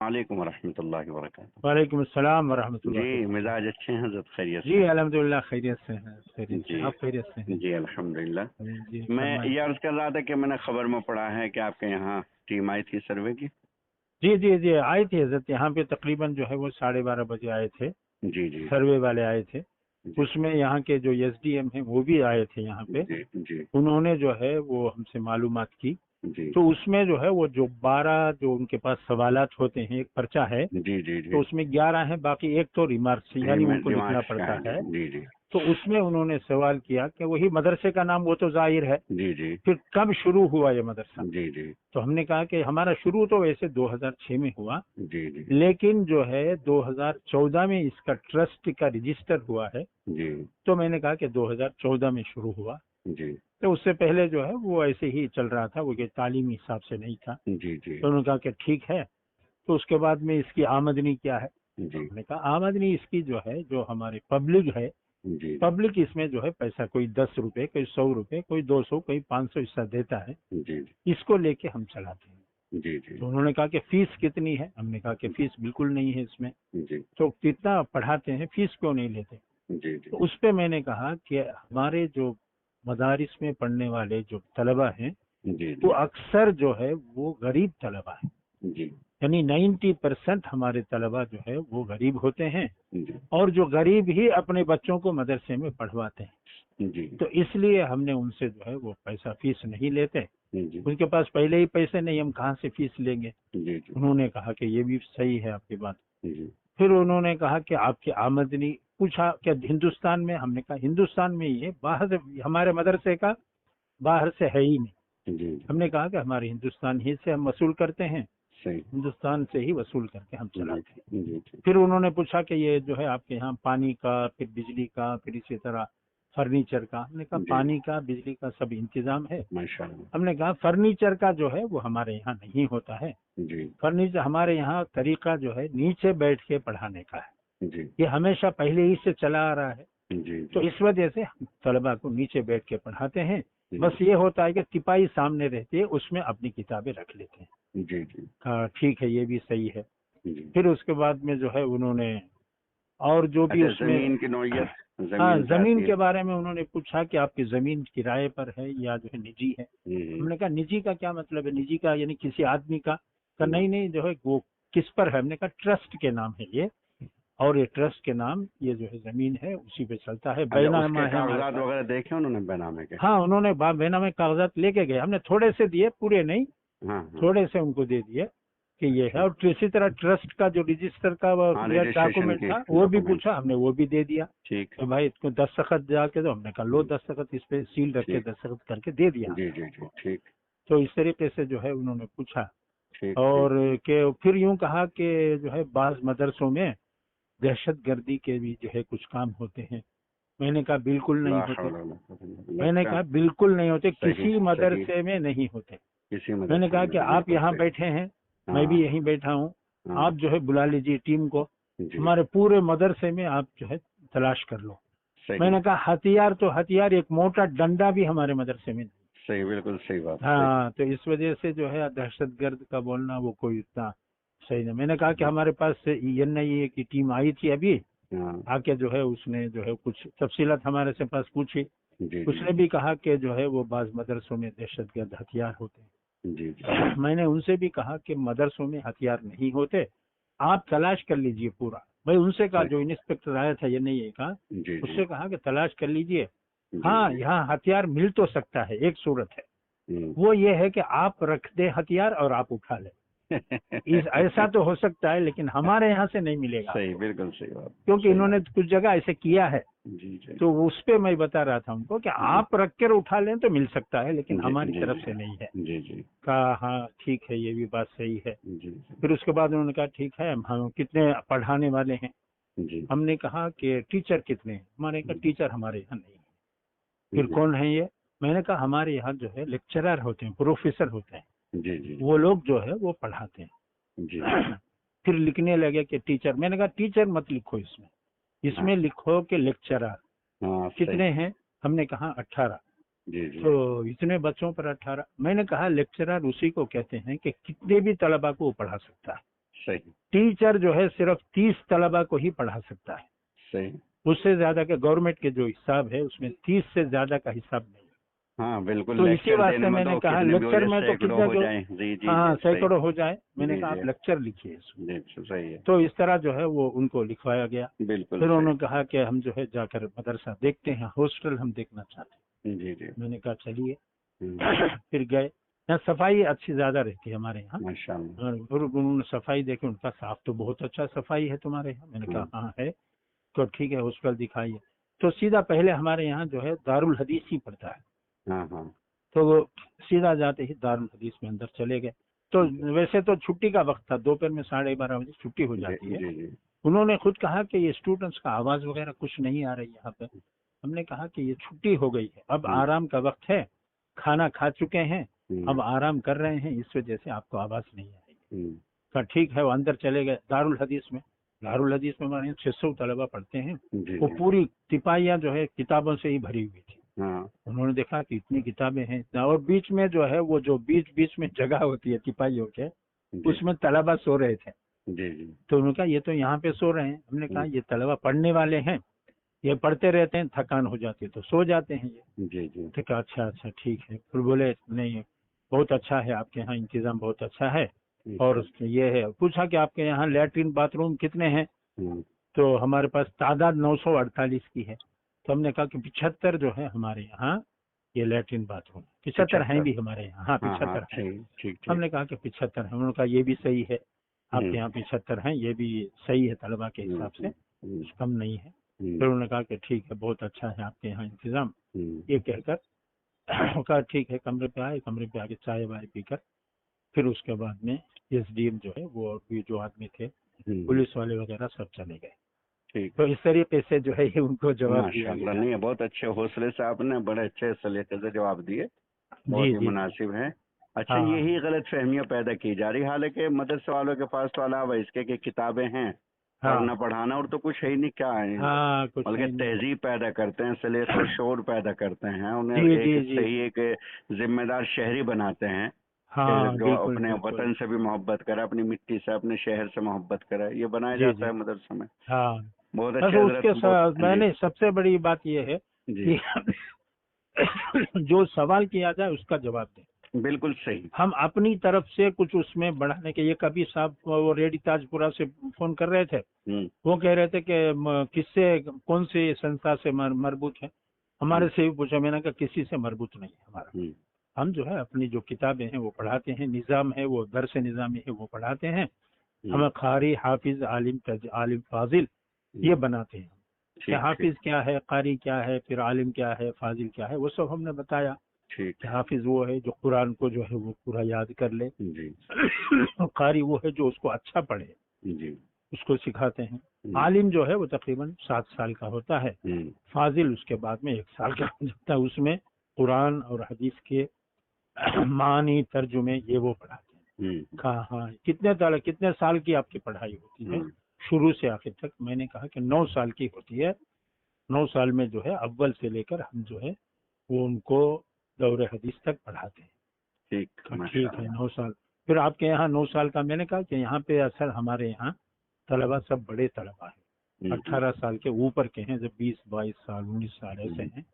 वालेकुम रहमतुल्लाहि व बरकातहू। वालेकुम अस्सलाम वरहमतुल्लाह। जी, मिजाज अच्छे हैं हज़रत, खैरियत जी से? अल्हम्दुलिल्लाह खैरियत से हैं, खैरियत से। जी आप खैरियत से हैं? जी, अल्हम्दुलिल्लाह। जी मैं फरमाएं। ये अर्ज़ कर रहा था कि मैंने खबर में पढ़ा है कि आपके यहाँ टीम आई थी सर्वे की। जी जी जी आए थे हजरत, यहाँ पे तकरीबन जो है वो 12:30 बजे आए थे। जी जी सर्वे वाले आए थे। जी उसमें यहाँ के जो एसडीएम हैं वो भी आए थे यहाँ पे। जी जी उन्होंने जो है वो हमसे मालूमात की। जी तो उसमें जो है वो जो 12 जो उनके पास सवालात होते हैं, एक पर्चा है जी जी तो जी, उसमें 11 है, बाकी एक तो रिमार्क्स यानी उनको लिखना रिमार्क्स का पड़ता है। जी है। जी जी तो उसमें उन्होंने सवाल किया कि वही मदरसे का नाम वो तो जाहिर है, जी जी फिर कब शुरू हुआ ये मदरसा। जी जी तो हमने कहा कि हमारा शुरू तो वैसे 2006 में हुआ, जी जी लेकिन जो है 2014 में इसका ट्रस्ट का रजिस्टर हुआ है। जी तो मैंने कहा कि 2014 में शुरू हुआ। जी तो उससे पहले जो है वो ऐसे ही चल रहा था, वो कि तालीमी हिसाब से नहीं था। जी जी तो उन्होंने कहा कि ठीक है। तो उसके बाद में इसकी आमदनी क्या है। तो जी हमने कहा आमदनी इसकी जो है, जो हमारे पब्लिक है, जी पब्लिक इसमें जो है पैसा कोई 10 रुपए, कोई 100 रुपए, कोई 200, कोई 500 हिस्सा देता है। जी इसको लेके हम चलाते हैं। जी जी तो उन्होंने कहा कि फीस कितनी है। हमने कहा कि फीस बिल्कुल नहीं है इसमें। जी तो कितना पढ़ाते हैं, फीस क्यों नहीं लेते। जी तो उस पे मैंने कहा कि हमारे जो मदारिस में पढ़ने वाले जो तलबा हैं जी वो जी अक्सर जो है वो गरीब तलबा है। जी यानी 90% हमारे तलबा जो है वो गरीब होते हैं, जी और जो गरीब ही अपने बच्चों को मदरसे में पढ़वाते हैं। जी तो इसलिए हमने उनसे जो है वो पैसा फीस नहीं लेते। जी उनके पास पहले ही पैसे नहीं, हम कहाँ से फीस लेंगे। जी उन्होंने कहा कि ये भी सही है आपकी बात। जी फिर उन्होंने कहा कि आपकी आमदनी, पूछा क्या हिंदुस्तान में। हमने कहा हिंदुस्तान में ही है, बाहर से हमारे मदरसे का बाहर से है ही नहीं। जी हमने कहा कि हमारे हिंदुस्तान ही से हम वसूल करते हैं, सही। हिंदुस्तान से ही वसूल करके हम जी चलाते हैं। जी फिर उन्होंने पूछा कि ये जो है आपके यहाँ पानी का, फिर बिजली का, फिर इसी तरह फर्नीचर का। हमने कहा जी पानी का, बिजली का सब इंतजाम है। माशाअल्लाह। हमने कहा फर्नीचर का जो है वो हमारे यहाँ नहीं होता है। जी फर्नीचर हमारे यहाँ तरीका जो है नीचे बैठ के पढ़ाने का है, जी ये हमेशा पहले ही से चला आ रहा है। जी तो जी इस वजह से हम तलबा को नीचे बैठ के पढ़ाते हैं। जी बस ये होता है कि तिपाही सामने रहती है, उसमें अपनी किताबें रख लेते हैं। जी जी कहा ठीक है, ये भी सही है। जी। फिर उसके बाद में जो है उन्होंने और जो भी अच्छा, उसमें, जमीन की नौयत, हाँ, जमीन क्या जमीन आती है? के बारे में उन्होंने पूछा कि आपकी जमीन किराए पर है या जो है निजी है। हम्म, हमने कहा निजी का क्या मतलब है, निजी का यानी किसी आदमी का। हम्म, नहीं नहीं, जो है वो किस पर है। हमने कहा ट्रस्ट के नाम है ये, और ये ट्रस्ट के नाम ये जो है जमीन है उसी पे चलता है, अच्छा, उसके बैनामा है हमारे कागजात पास। वगैरह देखे उन्होंने बेनामे के? हाँ, उन्होंने बैनामे कागजात लेके गए। हमने थोड़े से दिए, पूरे नहीं, हाँ हाँ, थोड़े से उनको दे दिए कि ये है। ठीक। और इसी तरह ट्रस्ट का जो रजिस्टर का हाँ, रजिस्ट्रेशन डॉक्यूमेंट की था वो भी डॉक्यूमेंट। पूछा, हमने वो भी दे दिया। ठीक तो भाई इसको दस्तखत जाके दो। हमने कहा लो दस्तखत, इस पे सील रख के ठीक। दस्तखत करके दे दिया जी हमने जी जी, उनको। ठीक तो इस तरीके से जो है उन्होंने पूछा। ठीक ठीक। और के फिर यूं कहा कि जो है बाज मदरसों में दहशत गर्दी के भी जो है कुछ काम होते हैं। मैंने कहा बिल्कुल नहीं ला होते। हौला वला कुव्वता इल्ला बिल्लाह। मैंने अच्छा, कहा बिल्कुल नहीं होते, सही किसी सही, मदरसे में नहीं होते। किसी मैंने मदरसे कहा में कि नहीं, आप बिल्कुल यहाँ सही। बैठे हैं, मैं भी हाँ यहीं बैठा हूँ, हाँ, आप जो है बुला लीजिए टीम को, जी, हमारे पूरे मदरसे में आप जो है तलाश कर लो। सही मैंने कहा हथियार तो हथियार, एक मोटा डंडा भी हमारे मदरसे में नहीं। सही, बिल्कुल सही बात, सही। हाँ, तो इस वजह से जो है दहशतगर्द का बोलना वो कोई इतना सही नहीं। मैंने कहा कि हमारे पास NIA की टीम आई थी अभी, हाँ, आके जो है उसने जो है कुछ तफसीलात हमारे से पास पूछी। जी जी उसने भी कहा कि जो है वो बाज मदरसों में दहशतगर्द हथियार होते जी जी हैं। मैंने उनसे भी कहा कि मदरसों में हथियार नहीं होते, आप तलाश कर लीजिए पूरा। भाई उनसे कहा, सही, जो इंस्पेक्टर आया था NIA का, जी जी उससे कहा कि तलाश कर लीजिए। जी हाँ, जी, यहाँ हथियार मिल तो सकता है, एक सूरत है, हम्म। वो ये है कि आप रख दे हथियार और आप उठा ले। इस ऐसा तो हो सकता है, लेकिन हमारे यहाँ से नहीं मिलेगा सही, आपको, बिल्कुल सही बात, क्योंकि सही इन्होंने बात। कुछ जगह ऐसे किया है। जी जी तो उस पे मैं बता रहा था उनको कि जी आप रख कर उठा लें तो मिल सकता है, लेकिन जी हमारी जी तरफ से नहीं है। जी जी कहा हाँ ठीक है, ये भी बात सही है। जी जी फिर उसके बाद उन्होंने कहा ठीक है, हम कितने पढ़ाने वाले हैं। जी हमने कहा कि टीचर कितने हैं। हमारे कहा टीचर हमारे यहाँ नहीं है। फिर जी कौन है ये। मैंने कहा हमारे यहाँ जो है लेक्चरर होते हैं, प्रोफेसर होते हैं, जी जी वो लोग जो है वो पढ़ाते जी, हैं। फिर लिखने लगे कि टीचर। मैंने कहा टीचर मत लिखो इसमें, हाँ इसमें लिखो कि लेक्चरर। हाँ, सही। कितने हैं। हमने कहा 18। जी जी तो इतने बच्चों पर 18। मैंने कहा लेक्चरर उसी को कहते हैं कि कितने भी तलबा को वो पढ़ा सकता है। सही। टीचर जो है सिर्फ 30 तलबा को ही पढ़ा सकता है, सही। उससे ज्यादा का गवर्नमेंट के जो हिसाब है उसमें 30 से ज्यादा का हिसाब नहीं। हाँ बिल्कुल, तो इसी लेक्चर वास्ते देने में मैंने तो कहा कितने भी हो लेक्चर जाए, में तो सैकड़ों कितना हो जो, जाए। जी जी हाँ जी, सही। सैकड़ों हो जाए, मैंने जी कहा जी आप लेक्चर लिखिए इसमें। जी, सही है। तो इस तरह जो है वो उनको लिखवाया गया। बिल्कुल फिर सही। उन्होंने कहा कि हम जो है जाकर मदरसा देखते हैं, हॉस्टल हम देखना चाहते जी जी। हैं। मैंने कहा चलिए। हम्म, फिर गए। यहाँ सफाई अच्छी ज्यादा रहती है हमारे यहाँ। माशाल्लाह। और उन्होंने सफाई देखी, उनका साफ तो बहुत अच्छा सफाई है तुम्हारे यहाँ। मैंने कहा हाँ है। तो ठीक है हॉस्टल दिखाइए। तो सीधा पहले हमारे यहाँ जो है दारुल हदीस ही पड़ता है। हाँ हाँ। तो वो सीधा जाते ही दारुल हदीस में अंदर चले गए। तो वैसे तो छुट्टी का वक्त था, दोपहर में 12:30 बजे छुट्टी हो जी जाती है। जी जी। उन्होंने खुद कहा कि ये स्टूडेंट्स का आवाज वगैरह कुछ नहीं आ रही यहाँ पे। हमने कहा कि ये छुट्टी हो गई है, अब आराम का वक्त है, खाना खा चुके हैं, अब आराम कर रहे हैं, इस वजह से आपको आवाज नहीं आएगी। तो ठीक है, वो अंदर चले गए दारुल हदीस में। दारुल हदीस में हमारे 600 तलबा पढ़ते हैं। जी वो जी। पूरी तिपाहियां जो है किताबों से ही भरी हुई थी। हाँ उन्होंने देखा कि इतनी किताबें हैं इतना, और बीच में जो है वो जो बीच बीच में जगह होती है तिपाहियों के, जी उसमें तलबा सो रहे थे। जी जी। तो उन्होंने कहा ये तो यहाँ पे सो रहे हैं। हमने कहा ये तलबा पढ़ने वाले हैं, ये पढ़ते रहते हैं, थकान हो जाती है तो सो जाते हैं ये। जी जी। तो कहा अच्छा अच्छा ठीक है। फिर बोले नहीं बहुत अच्छा है, आपके यहाँ इंतजाम बहुत अच्छा है। और ये है, पूछा कि आपके यहाँ लैट्रिन बाथरूम कितने हैं। तो हमारे पास तादाद 948 की है। तो हमने कहा कि 75 जो है हमारे यहाँ ये लैट्रिन बाथरूम, 75 हैं भी हमारे यहाँ। हाँ हाँ हाँ, 75 हैं। ठीक ठीक ठीक। हमने कहा कि 75 है। उन्होंने कहा ये भी सही है, आपके यहाँ 75 हैं, ये भी सही है तलबा के हिसाब से, कुछ कम नहीं है। फिर उन्होंने कहा कि ठीक है बहुत अच्छा है आपके यहाँ इंतजाम। ये कहकर कहा ठीक है, कमरे पे आए, कमरे पे आके चाय वाय पीकर फिर उसके बाद में एसडीएम जो है वो और भी जो आदमी थे, पुलिस वाले वगैरह सब चले गए। ठीक। तो इस तरीके से जो है ये उनको जवाब दिया माशाल्लाह, गया। नहीं बहुत अच्छे हौसले से आपने बड़े अच्छे सलीके से जवाब दिए, बहुत जी ही जी मुनासिब है। अच्छा, हाँ यही गलत फहमियाँ पैदा की जा रही, हालांकि मदरसे वालों के पास तो अलावा इसके की किताबें हैं, पढ़ना हाँ पढ़ाना और तो कुछ है ही नहीं, क्या है, हाँ कुछ बल्कि है नहीं। तहजीब पैदा करते हैं, सलीका और शौर पैदा करते हैं, उन्हें जी एक जी जी सही एक जिम्मेदार शहरी बनाते हैं कि हाँ जो बिल्कुल अपने बिल्कुल। वतन से भी मोहब्बत करे, अपनी मिट्टी से, अपने शहर से मोहब्बत करे, ये बनाया जी जाता जी है मदरसे में। हाँ। बहुत बस अच्छे हजरत, उसके बहुत। साथ जी मैंने सबसे बड़ी बात यह है जी, कि जो सवाल किया जाए उसका जवाब दें। बिल्कुल सही। हम अपनी तरफ से कुछ उसमें बढ़ाने के, ये कभी साहब वो रेडी ताजपुरा से फोन कर रहे थे, वो कह रहे थे कि किससे कौन सी संस्था से मरबूत है। हमारे से भी पूछा, मैंने कहा किसी से मरबूत नहीं है हमारा। हम जो है अपनी जो किताबें हैं वो पढ़ाते हैं, निज़ाम है वो दरस निज़ामी है वो पढ़ाते हैं। हम कारी हाफिज आलिम आलिम फाजिल ये बनाते हैं कि ठीक ठीक हाफिज क्या है, कारी क्या है, फिर आलिम क्या है, फाजिल क्या है, वो सब हमने बताया। ठीक। कि हाफिज वो है जो कुरान को जो है वो पूरा याद कर ले। जी कारी वो है जो उसको अच्छा पढ़े, जी। उसको सिखाते हैं। आलिम जो है वो तकरीबन 7 साल का होता है। फाजिल उसके बाद में 1 साल का हो जाता है। उसमें कुरान और हदीस के मानी तर्जुमे ये वो पढ़ाते हैं। कहा हाँ कितने साल की आपकी पढ़ाई होती है शुरू से आखिर तक। मैंने कहा कि 9 साल की होती है। 9 साल में जो है अव्वल से लेकर हम जो है वो उनको दौरे हदीस तक पढ़ाते हैं। ठीक, ठीक है 9 साल। फिर आपके यहाँ 9 साल का, मैंने कहा कि यहाँ पे असल हमारे यहाँ तलबा सब बड़े तलबा है, 18 साल के ऊपर के हैं, जब 20-22 साल 19 साल ऐसे हैं।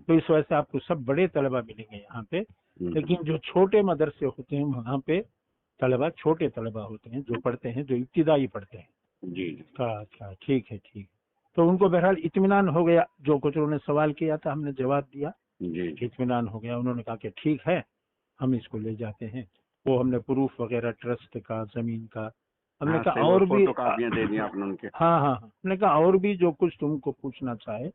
तो इस वजह से आपको सब बड़े तलबा मिलेंगे यहाँ पे। लेकिन जो छोटे मदरसे होते हैं वहाँ पे तलबा छोटे तलबा होते हैं, जो पढ़ते हैं, जो इब्तिदाई पढ़ते हैं। जी अच्छा ठीक है ठीक है। तो उनको बहरहाल इत्मीनान हो गया, जो कुछ उन्होंने सवाल किया था हमने जवाब दिया, जी। इत्मीनान हो गया। उन्होंने कहा कि ठीक है हम इसको ले जाते हैं। वो हमने प्रूफ वगैरह ट्रस्ट का, जमीन का, हमने हाँ, कहा सही, वो और भी फोटो कापियाँ दे दी आपने उनके। हाँ हाँ हमने कहा और भी जो कुछ तुमको पूछना चाहे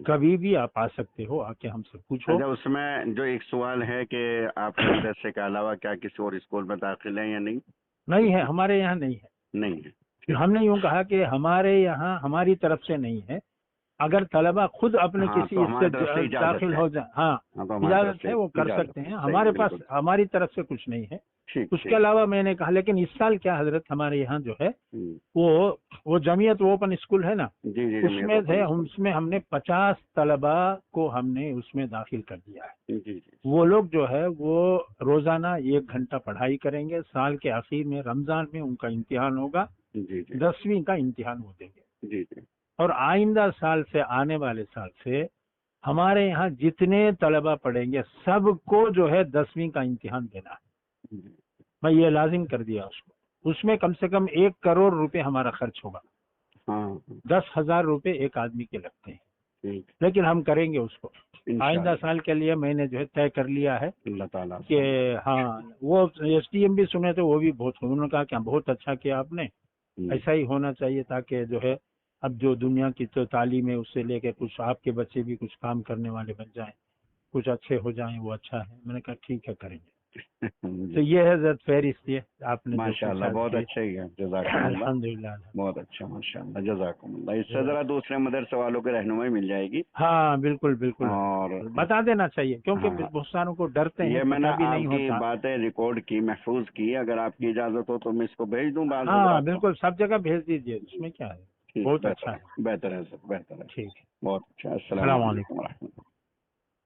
कभी भी आप आ सकते हो, आके हमसे पूछो। अच्छा, उसमें जो एक सवाल है कि आपके मदरसे के अलावा क्या किसी और स्कूल में दाखिल है या नहीं? नहीं है, हमारे यहाँ नहीं है। नहीं है। हमने यूँ कहा कि हमारे यहाँ हमारी तरफ से नहीं है, अगर तलबा खुद अपने हाँ, किसी तो हमारी इससे तरफ से इजाजत दाखिल है। हो जाए, हाँ हाँ, तो हमारी तरफ इजाजत से है, वो कर इजाजत सकते हैं। है। हमारे सही, पास बिल्कुल हमारी तरफ से कुछ नहीं है। ठीक उसके ठीक। अलावा मैंने कहा, लेकिन इस साल क्या हजरत हमारे यहाँ जो है वो जमीयत ओपन स्कूल है ना, जी जी जी, उसमें थे, बिल्कुल। उसमें हमने 50 तलबा को हमने उसमें दाखिल कर दिया है। जी जी वो लोग जो है वो रोजाना 1 घंटा पढ़ाई करेंगे। साल के आखिर में रमजान में उनका इम्तिहान होगा, जी जी 10वीं का इम्तिहान वो देंगे। जी जी और आइंदा साल से, आने वाले साल से हमारे यहाँ जितने तलबा पढ़ेंगे सबको जो है 10वीं का इम्तिहान देना है। जी। मैं ये लाजिम कर दिया उसको। उसमें कम से कम 1 करोड़ रुपए हमारा खर्च होगा। हाँ 10,000 रुपए एक आदमी के लगते हैं, ठीक, लेकिन हम करेंगे उसको। आइंदा इंशाअल्लाह। साल के लिए मैंने जो है तय कर लिया है अल्लाह ताला कि से। हाँ, वो एसडीएम भी सुने तो वो भी बहुत, उन्होंने कहा क्या बहुत अच्छा किया आपने, ऐसा ही होना चाहिए, ताकि जो है अब जो दुनिया की तो तालीम है उससे लेके कुछ आपके बच्चे भी कुछ काम करने वाले बन जाएं, कुछ अच्छे हो जाएं, वो अच्छा है। मैंने कहा ठीक है, करेंगे। तो जी, ये है जरा फहरिस्त है आपने जो माशाअल्लाह, पूछा बहुत जी। अच्छा ही है, जज़ाकमुल्लाह। अल्हम्दुलिल्लाह। बहुत अच्छा, माशाअल्लाह, जज़ाकमुल्लाह। इससे जज़ाक- ज़रा दूसरे मदरसे वालों की रहनुमाई मिल जाएगी। हाँ बिल्कुल बिल्कुल, और बता देना चाहिए, क्योंकि हाँ, बहुत सारों को डरते हैं, ये मैंने पता भी नहीं आपकी होता। बातें रिकॉर्ड की, महफूज की। अगर आपकी इजाज़त हो तो मैं इसको भेज दूं बाल हाँ हज़रात को। बिल्कुल, सब जगह भेज दीजिए, उसमें क्या है, ठीक, बहुत अच्छा बेहतर है। है, बेहतर है सर, बेहतर है। ठीक है, बहुत अच्छा। अस्सलाम अस्सलाम वालेकुम वालेकुम। व रहमतुल्लाह।